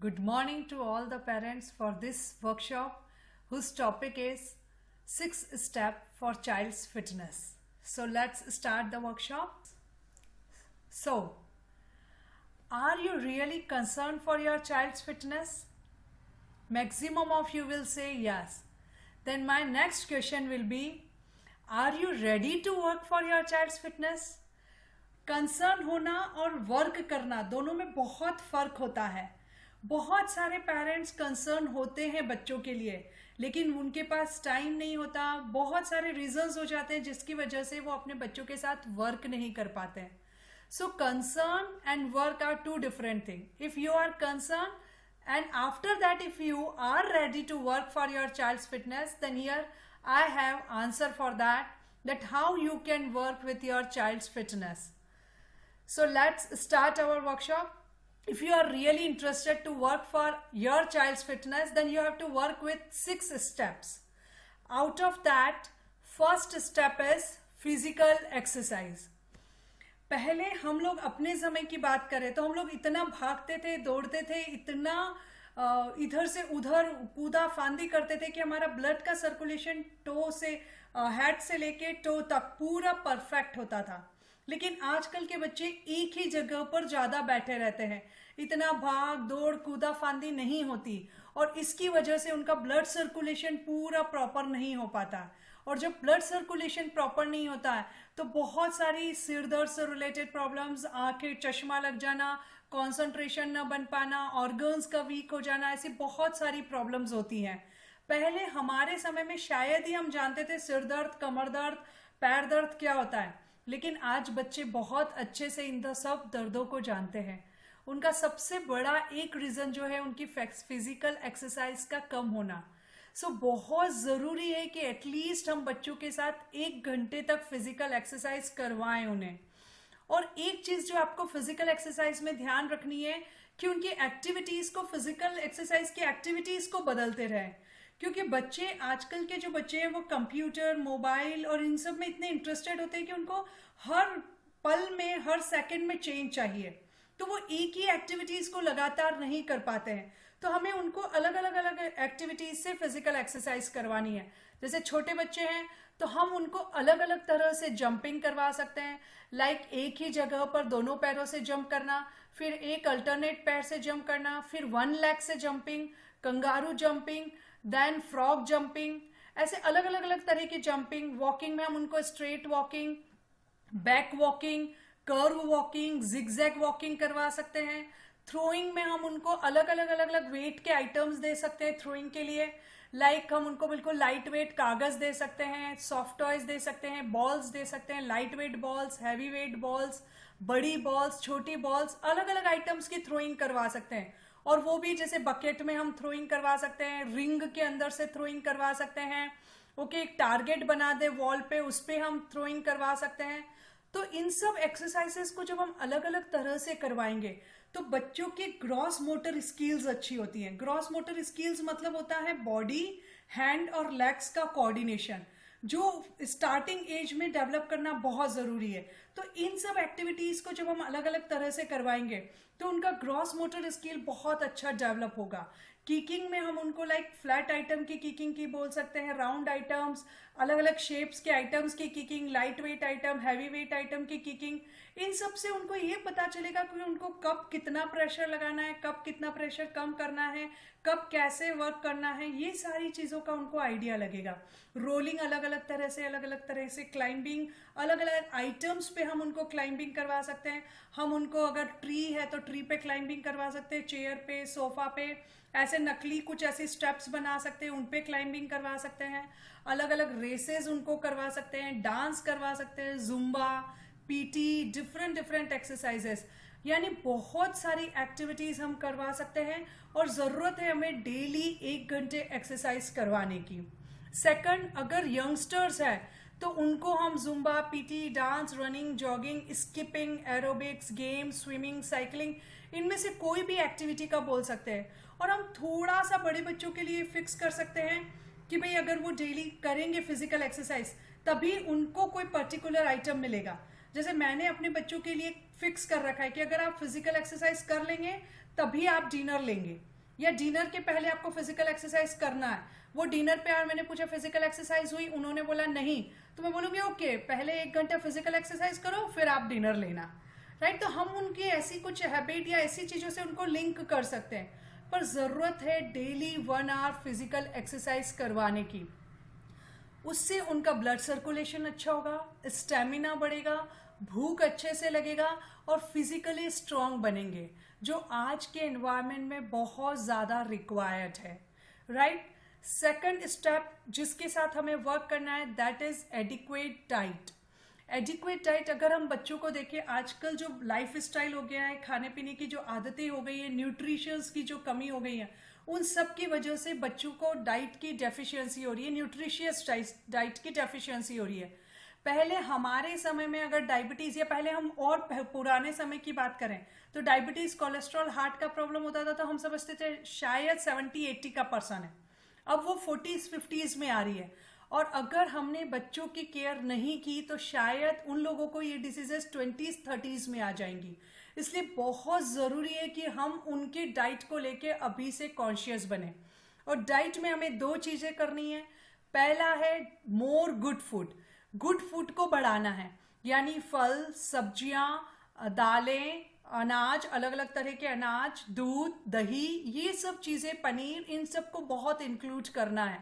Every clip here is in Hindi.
Good morning to all the parents for this workshop whose topic is 6 step for child's fitness. So let's start the workshop. So, are you really concerned for your child's fitness? Maximum of you will say yes. Then my next question will be, are you ready to work for your child's fitness? Concern होना और वर्क करना दोनों में बहुत फर्क होता है. बहुत सारे पेरेंट्स कंसर्न होते हैं बच्चों के लिए, लेकिन उनके पास टाइम नहीं होता. बहुत सारे रीजंस हो जाते हैं जिसकी वजह से वो अपने बच्चों के साथ वर्क नहीं कर पाते हैं. So concern and work are two different thing. If you are concern and after that if you are ready to work for your child's fitness, then here I have answer for that how you can work with your child's fitness. So let's start our workshop. If you are really interested to work for your child's fitness, then you have to work with 6 steps. Out of that, first step is physical exercise. पहले हम लोग अपने समय की बात करें तो हम लोग इतना भागते थे, दौड़ते थे, इतना इधर से उधर कूदा फांदी करते थे कि हमारा ब्लड का सर्कुलेशन टो से हेड से लेके टो तक पूरा परफेक्ट होता था. लेकिन आजकल के बच्चे एक ही जगह पर ज्यादा बैठे रहते हैं, इतना भाग दौड़ कूदा फांदी नहीं होती और इसकी वजह से उनका ब्लड सर्कुलेशन पूरा प्रॉपर नहीं हो पाता. और जब ब्लड सर्कुलेशन प्रॉपर नहीं होता है तो बहुत सारी सिर दर्द से रिलेटेड प्रॉब्लम्स, आंखें चश्मा लग जाना, कंसंट्रेशन न बन पाना, ऑर्गन्स का वीक हो जाना, ऐसी बहुत सारी प्रॉब्लम्स होती हैं. पहले हमारे समय में शायद ही हम जानते थे सिर दर्द, कमर दर्द, पैर दर्द क्या होता है, लेकिन आज बच्चे बहुत अच्छे से इन सब दर्दों को जानते हैं. उनका सबसे बड़ा एक रीजन जो है उनकी फिजिकल एक्सरसाइज का कम होना. सो बहुत ज़रूरी है कि एटलीस्ट हम बच्चों के साथ 1 घंटे तक फिजिकल एक्सरसाइज करवाएं उन्हें. और एक चीज़ जो आपको फिजिकल एक्सरसाइज में ध्यान रखनी है कि उनकी एक्टिविटीज़ को, फिजिकल एक्सरसाइज की एक्टिविटीज़ को बदलते रहें. क्योंकि बच्चे, आजकल के जो बच्चे हैं वो कंप्यूटर, मोबाइल और इन सब में इतने इंटरेस्टेड होते हैं कि उनको हर पल में, हर सेकंड में चेंज चाहिए, तो वो एक ही एक्टिविटीज़ को लगातार नहीं कर पाते हैं. तो हमें उनको अलग अलग एक्टिविटीज से फिजिकल एक्सरसाइज करवानी है. जैसे छोटे बच्चे हैं तो हम उनको अलग अलग तरह से जंपिंग करवा सकते हैं, लाइक एक ही जगह पर दोनों पैरों से जंप करना, फिर एक अल्टरनेट पैर से जंप करना, फिर 1 लेग से jumping, kangaroo jumping, then frog jumping, ऐसे अलग अलग तरह की जंपिंग. वॉकिंग में हम उनको straight walking, back walking, curve walking, zigzag walking करवा सकते हैं. थ्रोइंग में हम उनको अलग अलग वेट के आइटम्स दे सकते हैं थ्रोइंग के लिए, लाइक हम उनको बिल्कुल लाइट वेट कागज दे सकते हैं, सॉफ्ट टॉयज दे सकते हैं, बॉल्स दे सकते हैं, light weight balls, heavy weight balls, बड़ी बॉल्स, छोटी बॉल्स, अलग अलग आइटम्स की थ्रोइंग करवा सकते हैं. और वो भी जैसे बकेट में हम थ्रोइंग करवा सकते हैं, रिंग के अंदर से थ्रोइंग करवा सकते हैं. ओके, एक टारगेट बना दे वॉल पे, उस पे हम थ्रोइंग करवा सकते हैं. तो इन सब एक्सरसाइजेस को जब हम अलग अलग तरह से करवाएंगे तो बच्चों की ग्रॉस मोटर स्किल्स अच्छी होती हैं. ग्रॉस मोटर स्किल्स मतलब होता है बॉडी, हैंड और लेग्स का कोऑर्डिनेशन, जो स्टार्टिंग एज में डेवलप करना बहुत ज़रूरी है. तो इन सब एक्टिविटीज़ को जब हम अलग अलग तरह से करवाएंगे तो उनका ग्रॉस मोटर स्किल बहुत अच्छा डेवलप होगा. किकिंग में हम उनको लाइक फ्लैट आइटम की किकिंग की बोल सकते हैं, राउंड आइटम्स, अलग अलग शेप्स के आइटम्स की kicking, light weight item, heavy weight item की किकिंग. इन सब से उनको ये पता चलेगा कि उनको कब कितना प्रेशर लगाना है, कब कितना प्रेशर कम करना है, कब कैसे वर्क करना है, ये सारी चीज़ों का उनको आइडिया लगेगा. रोलिंग अलग अलग तरह से क्लाइंबिंग, अलग अलग आइटम्स पे हम उनको क्लाइंबिंग करवा सकते हैं. हम उनको अगर ट्री है तो ट्री पे क्लाइंबिंग करवा सकते हैं, चेयर पे, सोफा पे, ऐसे नकली कुछ ऐसी स्टेप्स बना सकते हैं, उन पे क्लाइंबिंग करवा सकते हैं. अलग अलग रेसेस उनको करवा सकते हैं, डांस करवा सकते हैं, जुम्बा, पीटी, डिफरेंट एक्सरसाइजेस, यानी बहुत सारी एक्टिविटीज हम करवा सकते हैं. और ज़रूरत है हमें डेली 1 घंटे एक्सरसाइज करवाने की. सेकंड, अगर यंगस्टर्स है तो उनको हम Zumba, PT, dance, running, jogging, skipping, aerobics, game, swimming, cycling, इनमें से कोई भी एक्टिविटी का बोल सकते हैं. और हम थोड़ा सा बड़े बच्चों के लिए फिक्स कर सकते हैं कि भाई अगर वो डेली करेंगे फिजिकल एक्सरसाइज तभी उनको कोई पर्टिकुलर आइटम मिलेगा. जैसे मैंने अपने बच्चों के लिए फिक्स कर रखा है कि अगर आप फिजिकल एक्सरसाइज कर लेंगे तभी आप डिनर लेंगे. या डिनर के पहले आपको फिजिकल एक्सरसाइज करना है, वो डिनर पे यार मैंने पूछा फिजिकल एक्सरसाइज हुई, उन्होंने बोला नहीं, तो मैं बोलूँगी ओके पहले 1 घंटा फिजिकल एक्सरसाइज करो फिर आप डिनर लेना, राइट। तो हम उनकी ऐसी कुछ हैबिट या ऐसी चीज़ों से उनको लिंक कर सकते हैं, पर ज़रूरत है डेली 1 आवर फिजिकल एक्सरसाइज करवाने की। उससे उनका ब्लड सर्कुलेशन अच्छा होगा, स्टेमिना बढ़ेगा, भूख अच्छे से लगेगा और फिजिकली स्ट्रांग बनेंगे, जो आज के एनवायरनमेंट में बहुत ज़्यादा रिक्वायर्ड है, राइट। सेकंड स्टेप जिसके साथ हमें वर्क करना है that is adequate diet. Adequate diet अगर हम बच्चों को देखें, आजकल जो लाइफ स्टाइल हो गया है, खाने पीने की जो आदतें हो गई है, न्यूट्रिशंस की जो कमी हो गई है, उन सब की वजह से बच्चों को डाइट की डेफिशिएंसी हो रही है, न्यूट्रिशियस डाइट की डेफिशिएंसी हो रही है। पहले हमारे समय में अगर डायबिटीज़, या पहले हम और पुराने समय की बात करें तो डायबिटीज़, कोलेस्ट्रॉल, हार्ट का प्रॉब्लम होता था तो हम समझते थे शायद 70-80 का पर्सन है, अब वो 40s-50s में आ रही है। और अगर हमने बच्चों की केयर नहीं की तो शायद उन लोगों को ये डिसीजेस 20s-30s में आ जाएंगी। इसलिए बहुत ज़रूरी है कि हम उनके डाइट को लेके अभी से कॉन्शियस बने। और डाइट में हमें 2 चीज़ें करनी है। पहला है more good food, good food को बढ़ाना है, यानी फल, सब्जियां, दालें, अनाज, अलग अलग तरह के अनाज, दूध, दही, ये सब चीज़ें, पनीर, इन सब को बहुत इंक्लूड करना है।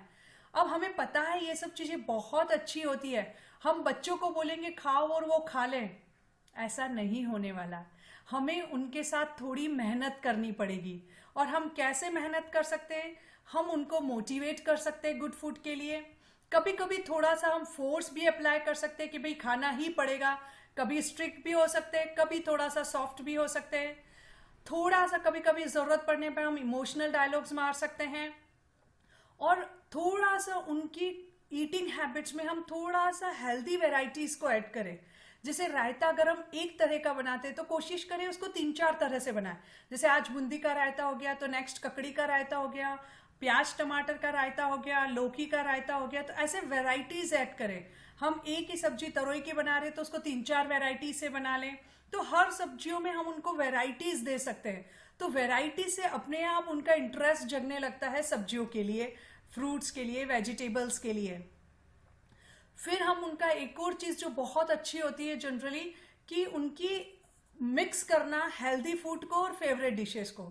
अब हमें पता है ये सब चीज़ें बहुत अच्छी होती है, हम बच्चों को बोलेंगे खाओ और वो खा लें, ऐसा नहीं होने वाला। हमें उनके साथ थोड़ी मेहनत करनी पड़ेगी। और हम कैसे मेहनत कर सकते हैं? हम उनको मोटिवेट कर सकते हैं गुड फूड के लिए। कभी कभी थोड़ा सा हम फोर्स भी अप्लाई कर सकते हैं कि भाई खाना ही पड़ेगा। कभी स्ट्रिक्ट भी हो सकते हैं, कभी थोड़ा सा सॉफ्ट भी हो सकते हैं। थोड़ा सा कभी कभी ज़रूरत पड़ने पर हम इमोशनल डायलॉग्स मार सकते हैं। और थोड़ा सा उनकी ईटिंग हैबिट्स में हम थोड़ा सा हेल्दी वेराइटीज़ को ऐड करें। जैसे रायता अगर हम एक तरह का बनाते हैं तो कोशिश करें उसको 3-4 तरह से बनाएं। जैसे आज बूंदी का रायता हो गया तो नेक्स्ट ककड़ी का रायता हो गया, प्याज टमाटर का रायता हो गया, लौकी का रायता हो गया, तो ऐसे वेराइटीज़ ऐड करें। हम एक ही सब्जी तरोई की बना रहे तो उसको 3-4 वेराइटी से बना लें। तो हर सब्जियों में हम उनको वेराइटीज़ दे सकते हैं, तो वेराइटी से अपने आप उनका इंटरेस्ट जगने लगता है सब्जियों के लिए, फ्रूट्स के लिए, वेजिटेबल्स के लिए। फिर हम उनका एक और चीज़ जो बहुत अच्छी होती है जनरली, कि उनकी मिक्स करना हेल्दी फूड को और फेवरेट डिशेस को।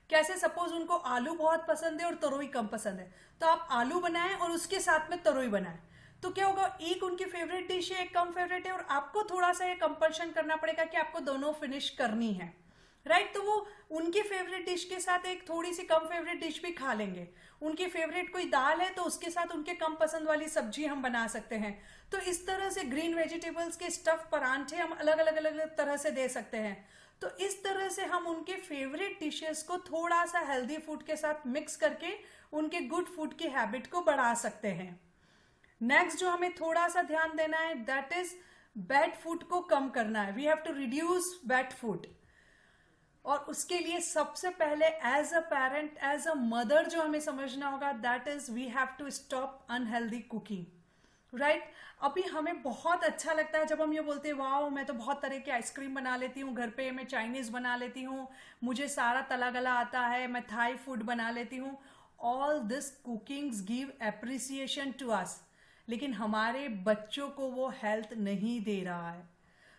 कैसे? सपोज उनको आलू बहुत पसंद है और तरोई कम पसंद है, तो आप आलू बनाएं और उसके साथ में तरोई बनाएं, तो क्या होगा, एक उनकी फेवरेट डिश है, एक कम फेवरेट है, और आपको थोड़ा सा ये कंपल्शन करना पड़ेगा कि आपको दोनों फिनिश करनी है, राइट। तो वो उनकी फेवरेट डिश के साथ एक थोड़ी सी कम फेवरेट डिश भी खा लेंगे। उनकी फेवरेट कोई दाल है तो उसके साथ उनके कम पसंद वाली सब्जी हम बना सकते हैं। तो इस तरह से ग्रीन वेजिटेबल्स के स्टफ परांठे हम अलग अलग अलग अलग तरह से दे सकते हैं। तो इस तरह से हम उनके फेवरेट डिशेस को थोड़ा सा हेल्दी फूड के साथ मिक्स करके उनके गुड फूड की हैबिट को बढ़ा सकते हैं। नेक्स्ट जो हमें थोड़ा सा ध्यान देना है दैट इज बैड फूड को कम करना है। We have to reduce bad food. और उसके लिए सबसे पहले as a parent, as a mother जो हमें समझना होगा that is we have to stop unhealthy cooking, right. अभी हमें बहुत अच्छा लगता है जब हम ये बोलते हैं वाओ मैं तो बहुत तरह की आइसक्रीम बना लेती हूँ घर पे, मैं चाइनीज़ बना लेती हूँ, मुझे सारा तला गला आता है, मैं थाई फूड बना लेती हूँ। All this cookings give appreciation to us, लेकिन हमारे बच्चों को वो हेल्थ नहीं दे रहा है।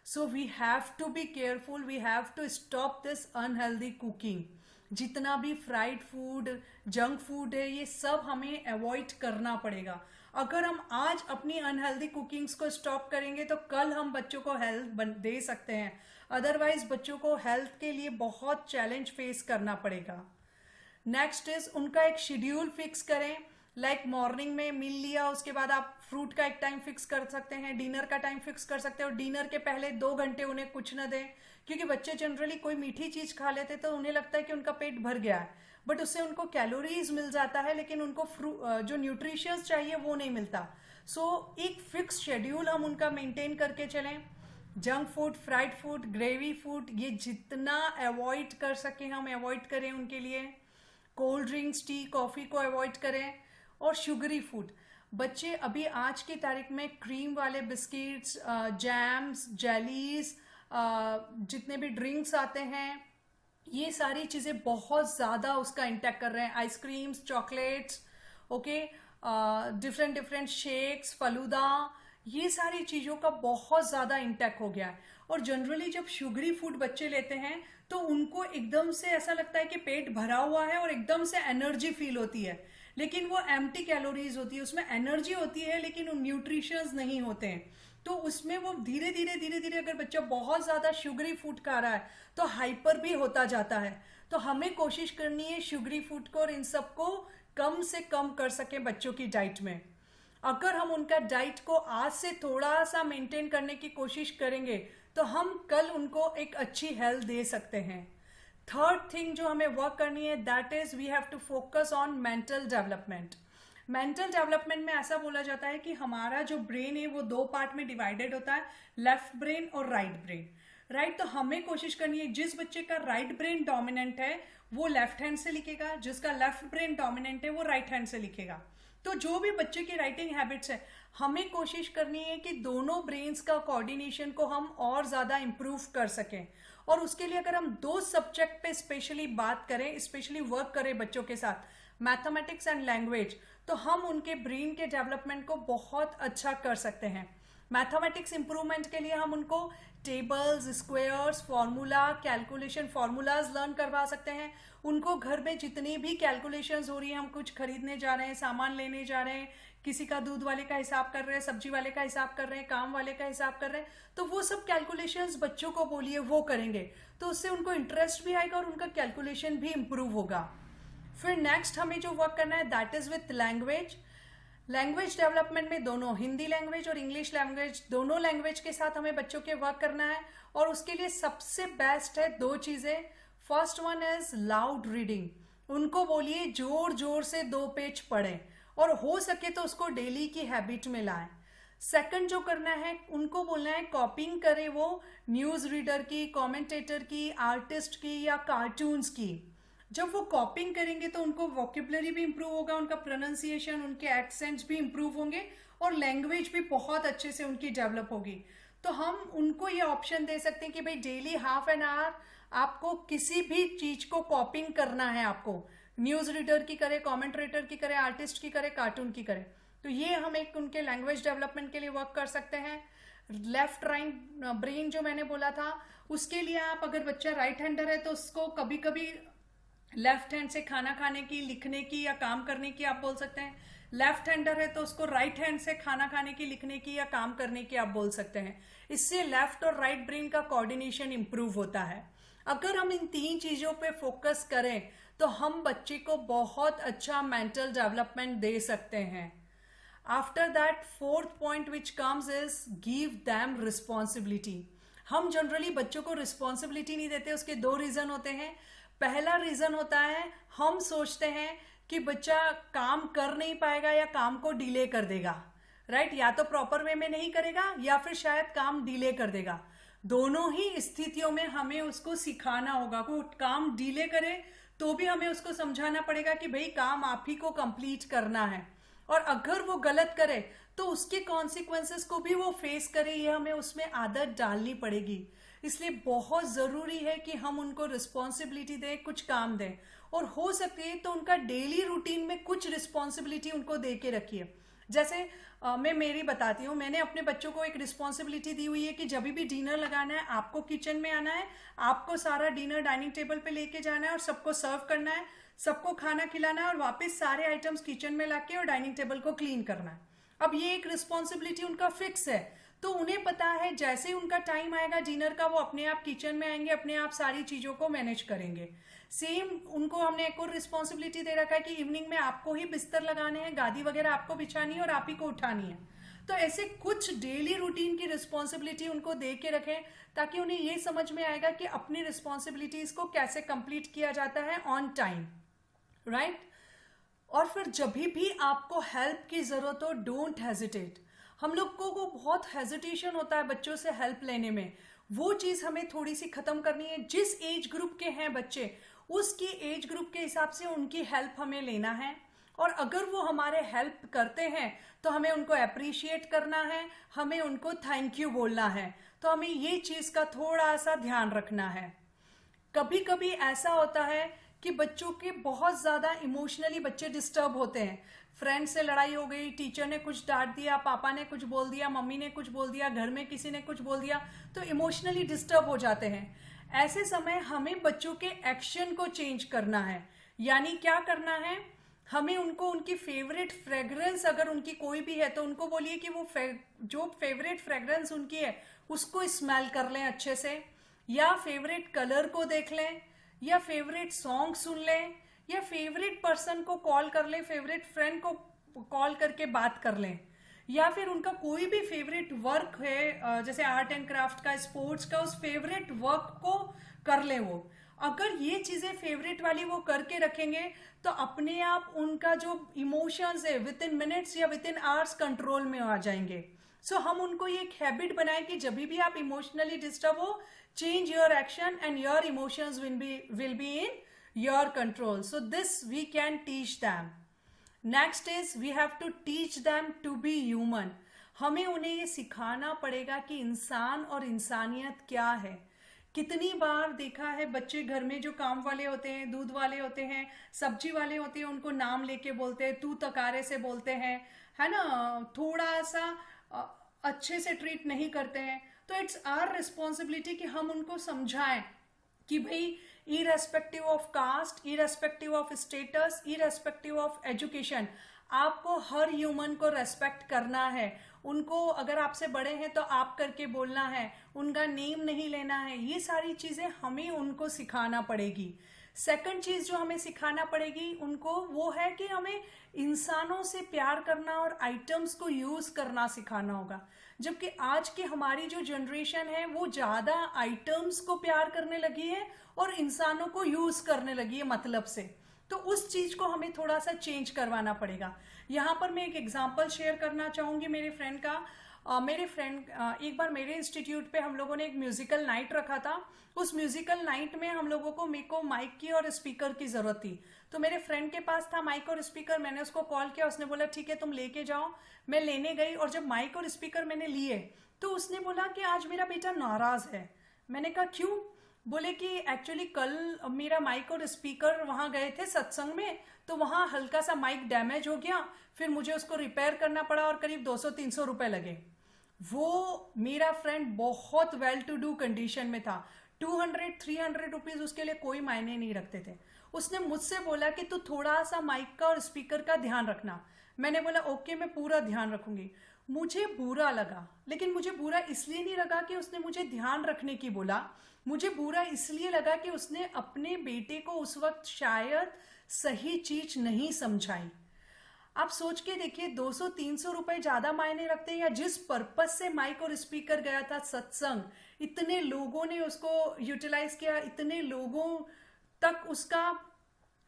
So we have to be careful, we have to stop this unhealthy cooking. जितना भी फ्राइड फूड, जंक फूड है, ये सब हमें अवॉइड करना पड़ेगा। अगर हम आज अपनी अनहेल्दी कुकिंग्स को स्टॉप करेंगे तो कल हम बच्चों को हेल्थ दे सकते हैं, अदरवाइज बच्चों को हेल्थ के लिए बहुत चैलेंज फेस करना पड़ेगा। नेक्स्ट इज उनका एक शेड्यूल फिक्स करें, लाइक मॉर्निंग में मील लिया, उसके बाद आप फ्रूट का एक टाइम फिक्स कर सकते हैं, डिनर का टाइम फिक्स कर सकते हैं, और डिनर के पहले 2 घंटे उन्हें कुछ न दें, क्योंकि बच्चे जनरली कोई मीठी चीज़ खा लेते तो उन्हें लगता है कि उनका पेट भर गया है, बट उससे उनको कैलोरीज मिल जाता है लेकिन उनको जो न्यूट्रिशियस चाहिए वो नहीं मिलता। सो एक फिक्स शेड्यूल हम उनका मेंटेन करके चलें। Junk food, fried food, gravy food, ये जितना अवॉइड कर सकें हम अवॉइड करें उनके लिए। कोल्ड ड्रिंक्स, टी, कॉफ़ी को अवॉइड करें। और शुगरी फूड, बच्चे अभी आज की तारीख में क्रीम वाले बिस्किट्स, जैम्स, जेलीज, जितने भी ड्रिंक्स आते हैं, ये सारी चीज़ें बहुत ज़्यादा उसका इंटेक कर रहे हैं। Ice creams, chocolates, okay, different different shakes, falooda, ये सारी चीज़ों का बहुत ज़्यादा इंटेक हो गया है। और जनरली जब शुगरी फूड बच्चे लेते हैं तो उनको एकदम से ऐसा लगता है कि पेट भरा हुआ है और एकदम से एनर्जी फील होती है, लेकिन वो एम्प्टी कैलोरीज होती है, उसमें एनर्जी होती है लेकिन न्यूट्रिशंस नहीं होते हैं। तो उसमें वो धीरे धीरे धीरे धीरे अगर बच्चा बहुत ज़्यादा शुगरी फूड खा रहा है तो हाइपर भी होता जाता है। तो हमें कोशिश करनी है शुगरी फूड को और इन सबको कम से कम कर सके बच्चों की डाइट में। अगर हम उनका डाइट को आज से थोड़ा सा मेंटेन करने की कोशिश करेंगे तो हम कल उनको एक अच्छी हेल्थ दे सकते हैं। थर्ड थिंग जो हमें वर्क करनी है, that is we have to focus on mental development. Mental development में ऐसा बोला जाता है कि हमारा जो ब्रेन है वो दो पार्ट में डिवाइडेड होता है, लेफ्ट ब्रेन और राइट ब्रेन। राइट, तो हमें कोशिश करनी है जिस बच्चे का राइट ब्रेन डोमिनेंट है वो लेफ्ट हैंड से लिखेगा, जिसका लेफ्ट ब्रेन डोमिनेंट है वो राइट हैंड से लिखेगा। तो जो भी बच्चे की राइटिंग हैबिट्स है, हमें कोशिश करनी है कि दोनों ब्रेन्स का कोऑर्डिनेशन को हम और ज़्यादा इम्प्रूव कर सकें। और उसके लिए अगर हम दो सब्जेक्ट पे स्पेशली बात करें, स्पेशली वर्क करें बच्चों के साथ, मैथमेटिक्स एंड लैंग्वेज, तो हम उनके ब्रेन के डेवलपमेंट को बहुत अच्छा कर सकते हैं। मैथमेटिक्स इंप्रूवमेंट के लिए हम उनको tables, squares, formula, calculation formulas learn करवा सकते हैं। उनको घर में जितनी भी कैलकुलेशंस हो रही है, हम कुछ खरीदने जा रहे हैं, सामान लेने जा रहे हैं, किसी का दूध वाले का हिसाब कर रहे हैं, सब्जी वाले का हिसाब कर रहे हैं, काम वाले का हिसाब कर रहे हैं, तो वो सब कैलकुलेशंस बच्चों को बोलिए वो करेंगे, तो उससे उनको इंटरेस्ट भी आएगा और उनका कैलकुलेशन भी इम्प्रूव होगा। फिर नेक्स्ट हमें जो वर्क करना है that is with language. Language development में दोनों हिंदी लैंग्वेज और इंग्लिश लैंग्वेज, दोनों लैंग्वेज के साथ हमें बच्चों के वर्क करना है। और उसके लिए सबसे बेस्ट है दो चीज़ें। First one is loud reading. उनको बोलिए जोर जोर से 2 पेज पढ़ें और हो सके तो उसको डेली की हैबिट में लाएं। सेकंड जो करना है, उनको बोलना है कॉपिंग करे वो न्यूज़ रीडर की, कमेंटेटर की, आर्टिस्ट की या कार्टून्स की। जब वो कॉपिंग करेंगे तो उनको वोकेबलरी भी इंप्रूव होगा, उनका प्रोनाउंसिएशन, उनके एक्सेंट्स भी इंप्रूव होंगे और लैंग्वेज भी बहुत अच्छे से उनकी डेवलप होगी। तो हम उनको ये ऑप्शन दे सकते हैं कि भाई डेली हाफ एन आवर आपको किसी भी चीज को कॉपिंग करना है, आपको न्यूज रीडर की करे, कमेंटेटर की करे, आर्टिस्ट की करे, कार्टून की करे। तो ये हम एक उनके लैंग्वेज डेवलपमेंट के लिए वर्क कर सकते हैं। लेफ्ट राइट ब्रेन जो मैंने बोला था, उसके लिए आप अगर बच्चा राइट हैंडर है तो उसको कभी कभी लेफ्ट हैंड से खाना खाने की, लिखने की या काम करने की आप बोल सकते हैं। लेफ्ट हैंडर है तो उसको राइट हैंड से खाना खाने की, लिखने की या काम करने की आप बोल सकते हैं। इससे लेफ्ट और राइट ब्रेन का कोऑर्डिनेशन इंप्रूव होता है। अगर हम इन 3 चीजों पे फोकस करें तो हम बच्चे को बहुत अच्छा मेंटल डेवलपमेंट दे सकते हैं। After that fourth point which comes is give them responsibility. हम जनरली बच्चों को रिस्पॉन्सिबिलिटी नहीं देते, उसके 2 रीजन होते हैं। पहला रीजन होता है हम सोचते हैं कि बच्चा काम कर नहीं पाएगा या काम को डिले कर देगा। राइट, या तो प्रॉपर वे में नहीं करेगा या फिर शायद काम डिले कर देगा। दोनों ही स्थितियों में हमें उसको सिखाना होगा। वो काम डिले करे तो भी हमें उसको समझाना पड़ेगा कि भाई काम आप ही को कंप्लीट करना है, और अगर वो गलत करे तो उसके कॉन्सिक्वेंसेस को भी वो फेस करे, ये हमें उसमें आदत डालनी पड़ेगी। इसलिए बहुत ज़रूरी है कि हम उनको रिस्पॉन्सिबिलिटी दें, कुछ काम दें, और हो सके तो उनका डेली रूटीन में कुछ रिस्पॉन्सिबिलिटी उनको दे के रखिए। जैसे मैं मेरी बताती हूँ, मैंने अपने बच्चों को एक रिस्पॉन्सिबिलिटी दी हुई है कि जब भी डिनर लगाना है आपको किचन में आना है, आपको सारा डिनर डाइनिंग टेबल पे लेके जाना है और सबको सर्व करना है, सबको खाना खिलाना है और वापस सारे आइटम्स किचन में लाके और डाइनिंग टेबल को क्लीन करना है। अब ये एक रिस्पॉन्सिबिलिटी उनका फिक्स है, तो उन्हें पता है जैसे ही उनका टाइम आएगा डिनर का वो अपने आप किचन में आएंगे, अपने आप सारी चीज़ों को मैनेज करेंगे। सेम उनको हमने एक और रिस्पॉन्सिबिलिटी दे रखा है कि इवनिंग में आपको ही बिस्तर लगाने हैं, गादी वगैरह आपको बिछानी है और आप ही को उठानी है। तो ऐसे कुछ डेली रूटीन की रिस्पॉन्सिबिलिटी उनको दे के रखें ताकि उन्हें ये समझ में आएगा कि अपनी रिस्पॉन्सिबिलिटीज को कैसे कंप्लीट किया जाता है ऑन टाइम। राइट, और फिर जब भी आपको हेल्प की जरूरत हो, डोंट हेजिटेट। हम लोग को बहुत हेजिटेशन होता है बच्चों से हेल्प लेने में, वो चीज़ हमें थोड़ी सी खत्म करनी है। जिस एज ग्रुप के हैं बच्चे, उसकी एज ग्रुप के हिसाब से उनकी हेल्प हमें लेना है, और अगर वो हमारे हेल्प करते हैं तो हमें उनको अप्रिशिएट करना है, हमें उनको थैंक यू बोलना है। तो हमें ये चीज़ का थोड़ा सा ध्यान रखना है। कभी कभी ऐसा होता है कि बच्चों के बहुत ज़्यादा इमोशनली बच्चे डिस्टर्ब होते हैं, फ्रेंड से लड़ाई हो गई, टीचर ने कुछ डांट दिया, पापा ने कुछ बोल दिया, मम्मी ने कुछ बोल दिया, घर में किसी ने कुछ बोल दिया, तो इमोशनली डिस्टर्ब हो जाते हैं। ऐसे समय हमें बच्चों के एक्शन को चेंज करना है। यानी क्या करना है, हमें उनको उनकी फेवरेट फ्रेग्रेंस, अगर उनकी कोई भी है तो उनको बोलिए कि वो जो फेवरेट फ्रेग्रेंस उनकी है उसको स्मेल कर लें अच्छे से, या फेवरेट कलर को देख लें, या फेवरेट सॉन्ग सुन लें, या फेवरेट पर्सन को कॉल कर लें, फेवरेट फ्रेंड को कॉल करके बात कर लें, या फिर उनका कोई भी फेवरेट वर्क है जैसे आर्ट एंड क्राफ्ट का, स्पोर्ट्स का, उस फेवरेट वर्क को कर लें। वो अगर ये चीजें फेवरेट वाली वो करके रखेंगे तो अपने आप उनका जो इमोशंस है विद इन मिनट्स या विद इन आवर्स कंट्रोल में आ जाएंगे। सो हम उनको ये एक हैबिट बनाएं कि जब भी आप इमोशनली डिस्टर्ब हो, change your action and your emotions will be in your control. So this we can teach them. Next is we have to teach them to be human. हमें उन्हें ये सिखाना पड़ेगा कि इंसान और इंसानियत क्या है। कितनी बार देखा है बच्चे घर में जो काम वाले होते हैं, दूध वाले होते हैं, सब्जी वाले होते हैं, उनको नाम लेके बोलते हैं, तू तकारे से बोलते हैं, है ना, थोड़ा सा अच्छे से ट्रीट नहीं करते हैं। तो इट्स आवर रिस्पॉन्सिबिलिटी कि हम उनको समझाएं कि भाई irrespective of caste, irrespective of status, irrespective of education, आपको हर ह्यूमन को रेस्पेक्ट करना है। उनको अगर आपसे बड़े हैं तो आप करके बोलना है, उनका नेम नहीं लेना है। ये सारी चीज़ें हमें उनको सिखाना पड़ेगी। सेकंड चीज़ जो हमें सिखाना पड़ेगी उनको वो है कि हमें इंसानों से प्यार करना और आइटम्स को यूज़ करना सिखाना होगा। जबकि आज की हमारी जो जनरेशन है वो ज़्यादा आइटम्स को प्यार करने लगी है और इंसानों को यूज़ करने लगी है मतलब से। तो उस चीज़ को हमें थोड़ा सा चेंज करवाना पड़ेगा। यहाँ पर मैं एक एग्जांपल शेयर करना चाहूँगी मेरे फ्रेंड का। मेरे फ्रेंड एक बार मेरे इंस्टीट्यूट पे हम लोगों ने एक म्यूजिकल नाइट रखा था। उस म्यूजिकल नाइट में हम लोगों को मेरे को माइक की और स्पीकर की ज़रूरत थी। तो मेरे फ्रेंड के पास था माइक और स्पीकर। मैंने उसको कॉल किया, उसने बोला ठीक है तुम लेके जाओ। मैं लेने गई और जब माइक और स्पीकर मैंने लिए तो उसने बोला कि आज मेरा बेटा नाराज़ है। मैंने कहा क्यों? बोले कि एक्चुअली कल मेरा माइक और स्पीकर वहाँ गए थे सत्संग में, तो वहाँ हल्का सा माइक डैमेज हो गया, फिर मुझे उसको रिपेयर करना पड़ा और करीब 200-300 रुपए लगे। वो मेरा फ्रेंड बहुत वेल टू डू कंडीशन में था। 200-300 रुपीज उसके लिए कोई मायने नहीं रखते थे। उसने मुझसे बोला कि तू थोड़ा सा माइक का और स्पीकर का ध्यान रखना। मैंने बोला ओके मैं पूरा ध्यान रखूंगी। मुझे बुरा लगा, लेकिन मुझे बुरा इसलिए नहीं लगा कि उसने मुझे ध्यान रखने की बोला। मुझे बुरा इसलिए लगा कि उसने अपने बेटे को उस वक्त शायद सही चीज नहीं समझाई। आप सोच के देखिए 200-300 रुपए ज्यादा मायने रखते हैं, या जिस पर्पस से माइक और स्पीकर गया था सत्संग, इतने लोगों ने उसको यूटिलाइज किया, इतने लोगों तक उसका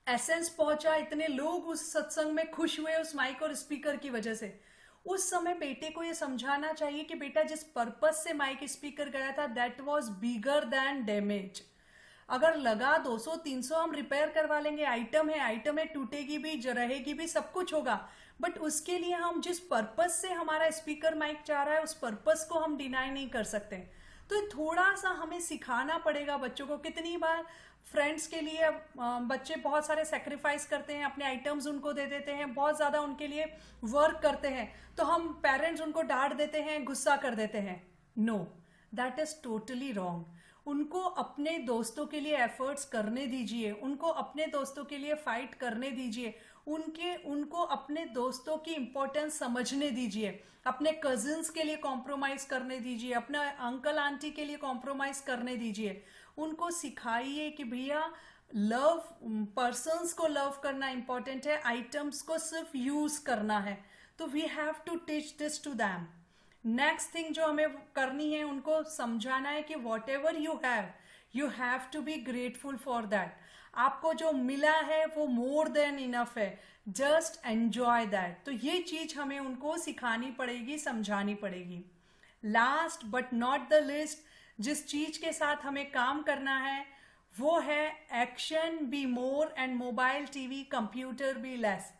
एसेंस पहुंचा, इतने लोग उस सत्संग में खुश हुए उस माइक और स्पीकर की वजह से। उस समय बेटे को ये समझाना चाहिए कि बेटा जिस पर्पस से माइक स्पीकर गया था that was bigger than damage. अगर लगा 200-300 हम रिपेयर करवा लेंगे, आइटम है टूटेगी भी, रहेगी भी, सब कुछ होगा, बट उसके लिए हम जिस पर्पस से हमारा स्पीकर माइक चाह रहा है उस पर्पस को हम डिनाई नहीं कर सकते। तो थोड़ा सा हमें सिखाना पड़ेगा बच्चों को। कितनी बार फ्रेंड्स के लिए बच्चे बहुत सारे सेक्रीफाइस करते हैं, अपने आइटम्स उनको दे देते हैं, बहुत ज़्यादा उनके लिए वर्क करते हैं, तो हम पेरेंट्स उनको डांट देते हैं, गुस्सा कर देते हैं। No, that is totally wrong. उनको अपने दोस्तों के लिए एफर्ट्स करने दीजिए, उनको अपने दोस्तों के लिए फाइट करने दीजिए, उनको अपने दोस्तों की इंपॉर्टेंस समझने दीजिए, अपने कजिन्स के लिए कॉम्प्रोमाइज करने दीजिए, अपने अंकल आंटी के लिए कॉम्प्रोमाइज करने दीजिए। उनको सिखाइए कि भैया लव, पर्सन्स को लव करना इंपॉर्टेंट है, आइटम्स को सिर्फ यूज करना है। तो we have to teach this to them. Next thing जो हमें करनी है, उनको समझाना है कि whatever you have to be grateful for that. आपको जो मिला है वो मोर देन इनफ है, जस्ट एंजॉय दैट। तो ये चीज हमें उनको सिखानी पड़ेगी, समझानी पड़ेगी। Last but not the list, जिस चीज के साथ हमें काम करना है वो है action be more and mobile TV computer be less.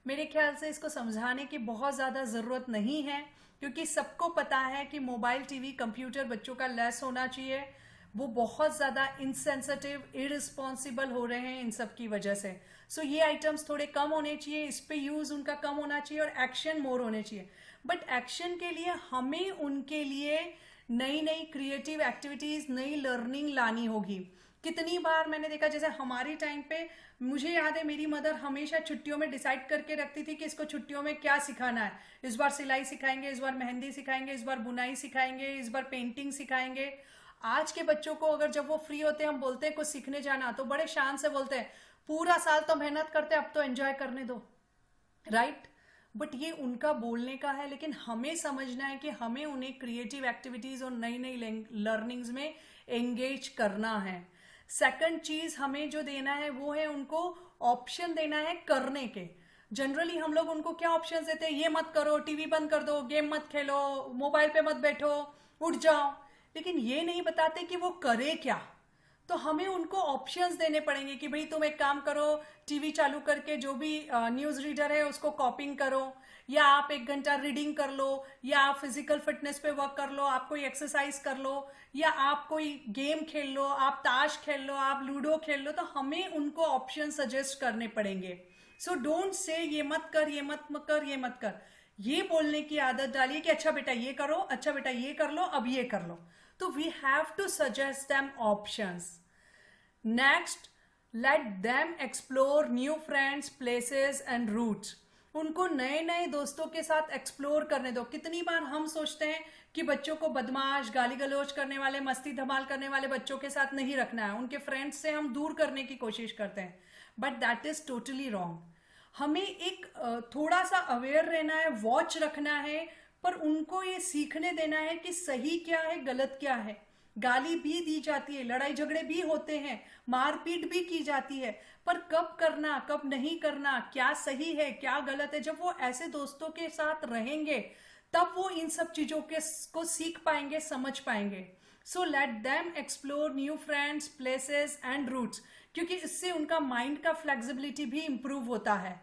मेरे ख्याल से इसको समझाने की बहुत ज़्यादा ज़रूरत नहीं है, क्योंकि सबको पता है कि मोबाइल टीवी कंप्यूटर बच्चों का लेस होना चाहिए। वो बहुत ज़्यादा इनसेंसिटिव, इररिस्पॉन्सिबल हो रहे हैं इन सब की वजह से. सो ये आइटम्स थोड़े कम होने चाहिए, इस पे यूज़ उनका कम होना चाहिए और एक्शन मोर होने चाहिए. बट एक्शन के लिए हमें उनके लिए नई नई क्रिएटिव एक्टिविटीज़, नई लर्निंग लानी होगी. कितनी बार मैंने देखा, जैसे हमारी टाइम पे मुझे याद है मेरी मदर हमेशा छुट्टियों में डिसाइड करके रखती थी कि इसको छुट्टियों में क्या सिखाना है. इस बार सिलाई सिखाएंगे, इस बार मेहंदी सिखाएंगे, इस बार बुनाई सिखाएंगे, इस बार पेंटिंग सिखाएंगे. आज के बच्चों को अगर जब वो फ्री होते हैं, हम बोलते हैं कुछ सीखने जाना, तो बड़े शान से बोलते हैं पूरा साल तो मेहनत करते हैं, अब तो एंजॉय करने दो. राइट? बट ये उनका बोलने का है, लेकिन हमें समझना है कि हमें उन्हें क्रिएटिव एक्टिविटीज और नई नई लर्निंग्स में एंगेज करना है. सेकंड चीज हमें जो देना है वो है उनको ऑप्शन देना है करने के. जनरली हम लोग उनको क्या ऑप्शंस देते हैं? ये मत करो, टीवी बंद कर दो, गेम मत खेलो, मोबाइल पे मत बैठो, उठ जाओ. लेकिन ये नहीं बताते कि वो करे क्या. तो हमें उनको ऑप्शंस देने पड़ेंगे कि भाई तुम एक काम करो, टीवी चालू करके जो भी न्यूज़ रीडर है उसको कॉपिंग करो, या आप 1 घंटा रीडिंग कर लो, या आप फिजिकल फिटनेस पे वर्क कर लो, आप कोई एक्सरसाइज कर लो, या आप कोई गेम खेल लो, आप ताश खेल लो, आप लूडो खेल लो. तो हमें उनको ऑप्शन सजेस्ट करने पड़ेंगे. सो डोंट से ये मत कर, ये मत कर, ये मत कर. ये बोलने की आदत डालिए कि अच्छा बेटा ये करो, अच्छा बेटा ये कर लो, अब ये कर लो. तो we have to suggest them options. Next, let them explore new friends, places and routes. उनको नए नए दोस्तों के साथ एक्सप्लोर करने दो. कितनी बार हम सोचते हैं कि बच्चों को बदमाश, गाली गलौज करने वाले, मस्ती धमाल करने वाले बच्चों के साथ नहीं रखना है, उनके फ्रेंड्स से हम दूर करने की कोशिश करते हैं. But that is totally wrong. हमें एक थोड़ा सा अवेयर रहना है, वॉच रखना है, पर उनको ये सीखने देना है कि सही क्या है, गलत क्या है. गाली भी दी जाती है, लड़ाई झगड़े भी होते हैं, मारपीट भी की जाती है, पर कब करना, कब नहीं करना, क्या सही है, क्या गलत है, जब वो ऐसे दोस्तों के साथ रहेंगे तब वो इन सब चीजों को सीख पाएंगे, समझ पाएंगे. So let them explore new friends, places and routes, क्योंकि इससे उनका माइंड का फ्लेक्सिबिलिटी भी इंप्रूव होता है.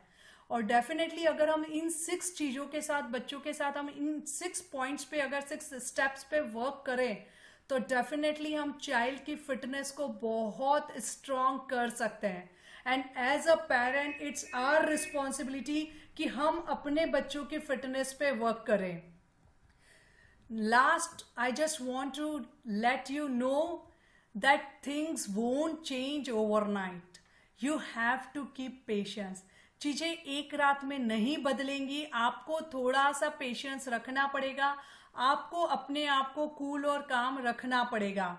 और डेफिनेटली अगर हम इन 6 चीजों के साथ, बच्चों के साथ, हम इन 6 पॉइंट्स पे, अगर 6 स्टेप्स पे वर्क करें, तो डेफिनेटली हम चाइल्ड की फिटनेस को बहुत स्ट्रॉन्ग कर सकते हैं. And as a parent it's our responsibility कि हम अपने बच्चों की फिटनेस पे वर्क करें. Last, I just want to let you know that things won't change overnight. You have to keep patience. चीजें एक रात में नहीं बदलेंगी, आपको थोड़ा सा पेशेंस रखना पड़ेगा, आपको अपने आप को कूल और काम रखना पड़ेगा.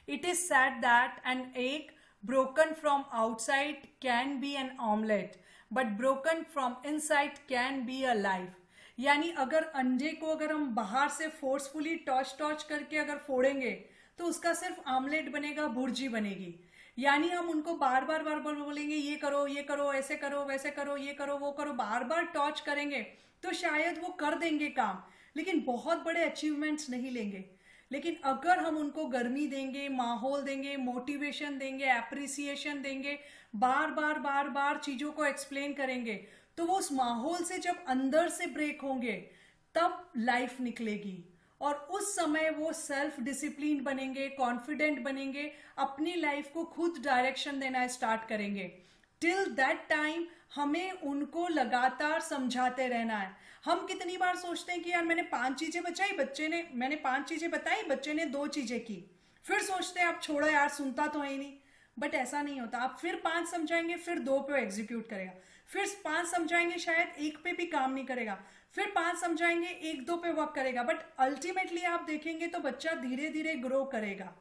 It is said that an egg broken from outside can be an omelette, but broken from inside can be a life. यानी अगर अंडे को अगर हम बाहर से फोर्सफुली टॉच करके अगर फोड़ेंगे तो उसका सिर्फ आमलेट बनेगा, भुर्जी बनेगी. यानी हम उनको बार बार बोलेंगे ये करो, ऐसे करो, वैसे करो, ये करो, वो करो, बार बार टॉर्च करेंगे तो शायद वो कर देंगे काम, लेकिन बहुत बड़े अचीवमेंट्स नहीं लेंगे. लेकिन अगर हम उनको गर्मी देंगे, माहौल देंगे, मोटिवेशन देंगे, एप्रिसिएशन देंगे, बार बार चीजों को एक्सप्लेन करेंगे, तो वो उस माहौल से जब अंदर से ब्रेक होंगे तब लाइफ निकलेगी. और उस समय वो सेल्फ डिसिप्लिन बनेंगे, कॉन्फिडेंट बनेंगे, अपनी लाइफ को खुद डायरेक्शन देना स्टार्ट करेंगे. टिल दैट टाइम हमें उनको लगातार समझाते रहना है. हम कितनी बार सोचते हैं कि यार मैंने 5 चीजें बचाई, मैंने 5 चीजें बताई, बच्चे ने 2 चीजें की, फिर सोचते हैं आप छोड़ो यार, सुनता तो है ही नहीं. बट ऐसा नहीं होता. आप फिर 5 समझाएंगे, फिर 2 पे एग्जीक्यूट करेगा, फिर 5 समझाएंगे, शायद 1 पे भी काम नहीं करेगा, फिर 5 समझाएंगे, 1-2 पे वर्क करेगा. बट अल्टीमेटली आप देखेंगे तो बच्चा धीरे धीरे ग्रो करेगा.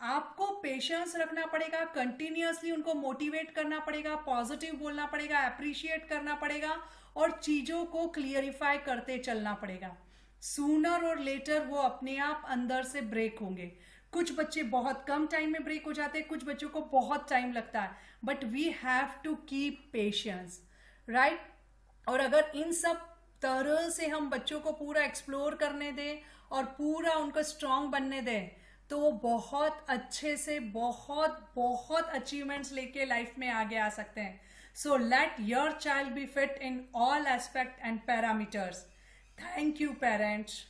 आपको पेशेंस रखना पड़ेगा, कंटिन्यूअसली उनको मोटिवेट करना पड़ेगा, पॉजिटिव बोलना पड़ेगा, अप्रिशिएट करना पड़ेगा और चीजों को क्लियरिफाई करते चलना पड़ेगा. सूनर और लेटर वो अपने आप अंदर से ब्रेक होंगे. कुछ बच्चे बहुत कम टाइम में ब्रेक हो जाते हैं, कुछ बच्चों को बहुत टाइम लगता है, but we have to keep patience, right. और अगर इन सब तरह से हम बच्चों को पूरा एक्सप्लोर करने दें और पूरा उनको स्ट्रांग बनने दें, तो वो बहुत अच्छे से बहुत अचीवमेंट्स लेके लाइफ में आगे आ सकते हैं. So let your child B fit in all aspect and parameters. Thank you parents.